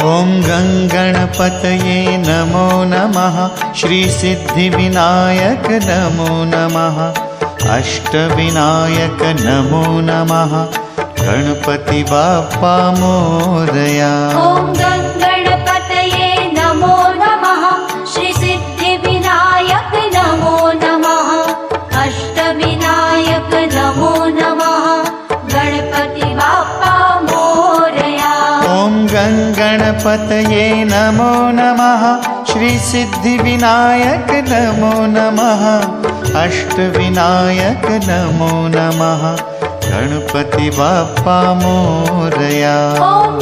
ॐ गङ्गणपतये नमो नमः। श्रीसिद्धिविनायक नमो नमः। अष्टविनायक नमो नमः। गणपति बाप्पा मोरया। ॐ गङ्गणपतये नमो नमः। श्रीसिद्धिविनायक नमो नमः। अष्टविनायक नमो नमः। गणपति बाप्पा मोरया। ॐ गङ्गणपतये नमो नमः। श्रीसिद्धिविनायक नमो नमः। अष्टविनायक नमो नमः। गणपति बाप्पा मोरया। ॐ